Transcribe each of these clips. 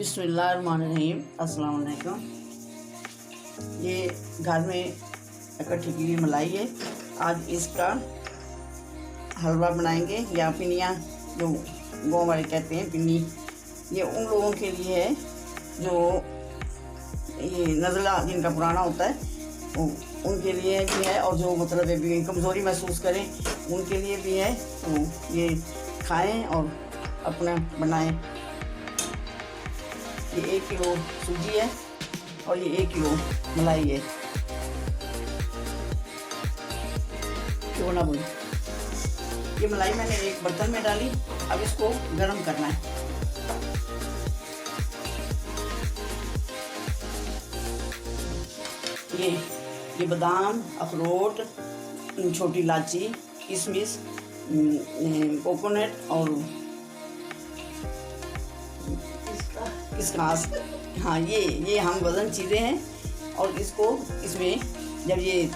बिस्मिल्लाहिर्रहमानिर्रहीम। अस्सलाम वालेकुम। ये घर में इकट्ठी की हुई मलाई है। आज इसका हलवा बनाएंगे या पिनिया, जो गाँव वाले कहते हैं पिन्नी। ये उन लोगों के लिए है जो ये नज़ला जिनका पुराना होता है उनके लिए भी है, और जो मतलब भी कमज़ोरी महसूस करें उनके लिए भी है। तो ये खाएं और अपना बनाएं। ये 1 किलो सूजी है और ये 1 किलो मलाई है। क्यों ना बोल। ये मलाई मैंने एक बर्तन में डाली। अब इसको गर्म करना है। ये बादाम, अखरोट, छोटी इलायची, किशमिश, कोकोनट और किशमिश, हाँ ये हम वज़न चीज़ें हैं। और इसको इसमें जब ये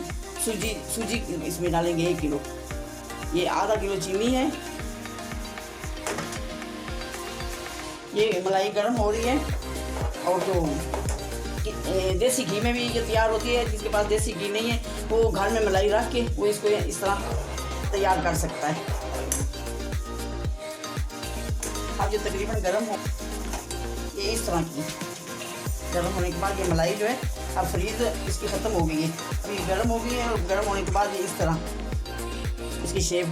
सूजी इसमें डालेंगे 1 किलो। ये आधा किलो चीनी है। ये मलाई गर्म हो रही है। और जो देसी घी में भी ये तैयार होती है। जिसके पास देसी घी नहीं है वो घर में मलाई रख के वो इसको इस तरह तैयार कर सकता है। अब ये तकरीबन गर्म हो, ये इस तरह की गर्म होने के बाद ये मलाई जो है अब फ्रीज इसकी ख़त्म हो गई है। अब ये गर्म हो गई है और गर्म होने के बाद ये इस तरह इसकी शेप,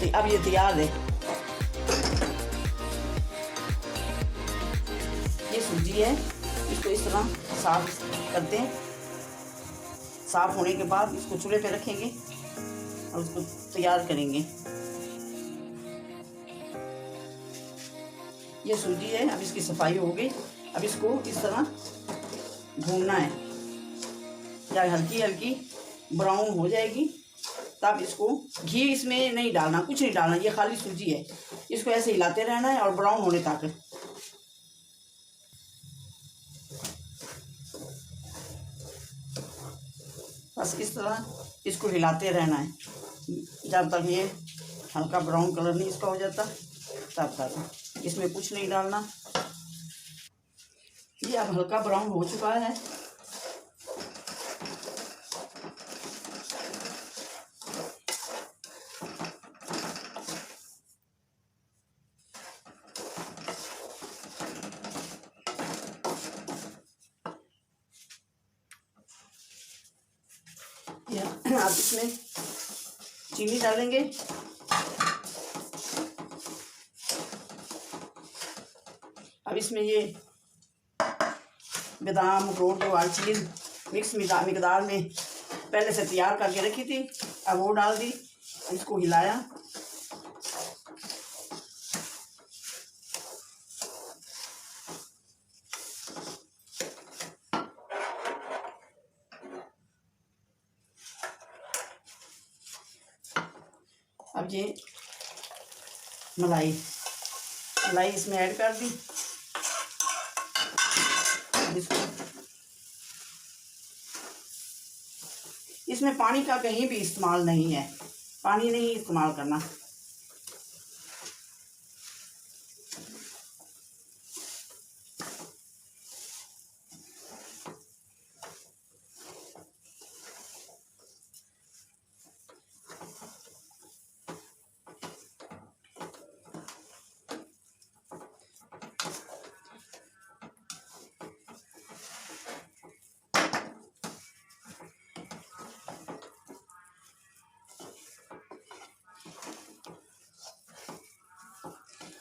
तो अब ये तैयार है। ये सूजी है, इसको इस तरह साफ करते हैं। साफ होने के बाद इसको चूल्हे पे रखेंगे और इसको तैयार करेंगे। ये सूजी है, अब इसकी सफाई हो गई। अब इसको इस तरह भूनना है, जब हल्की हल्की ब्राउन हो जाएगी तब इसको, घी इसमें नहीं डालना, कुछ नहीं डालना, ये खाली सूजी है। इसको ऐसे हिलाते रहना है और ब्राउन होने तक। बस इस तरह इसको हिलाते रहना है जब तक ये हल्का ब्राउन कलर नहीं इसका हो जाता तब तक। इसमें कुछ नहीं डालना। ये अब हल्का ब्राउन हो चुका है। अब इसमें चीनी डालेंगे। अब इसमें ये बादाम, अखरोट, जो हर चीज़ मिक्स मिकदार में पहले से तैयार करके रखी थी, अब वो डाल दी। इसको हिलाया। अब ये मलाई इसमें ऐड कर दी। इसमें पानी का कहीं भी इस्तेमाल नहीं है, पानी नहीं इस्तेमाल करना।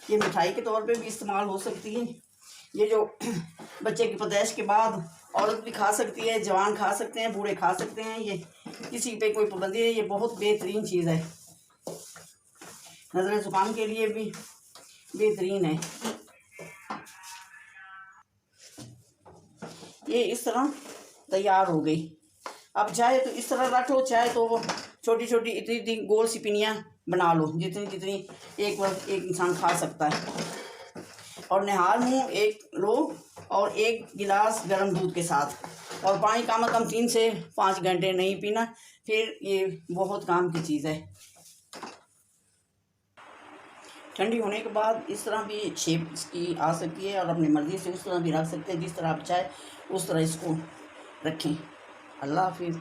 ये मिठाई के तौर पे भी इस्तेमाल हो सकती है। ये जो बच्चे की पैदाइश के बाद औरत भी खा सकती है, जवान खा सकते हैं, बूढ़े खा सकते हैं। ये किसी पे कोई पाबंदी है। ये बहुत बेहतरीन चीज़ है, नज़ले ज़ुकाम के लिए भी बेहतरीन है। ये इस तरह तैयार हो गई। अब चाहे तो इस तरह रख लो, चाहे तो वो छोटी छोटी इतनी गोल सी पिनियाँ बना लो, जितनी एक वक्त एक इंसान खा सकता है। और निहार मुँह एक लो और 1 गिलास गर्म दूध के साथ। और पानी कम से कम 3 से 5 घंटे नहीं पीना, फिर ये बहुत काम की चीज़ है। ठंडी होने के बाद इस तरह भी शेप इसकी आ सकती है और अपनी मर्ज़ी से उस तरह भी रख सकते हैं, जिस तरह आप चाहे उस तरह इसको रखें। अल्लाह हाफिज़।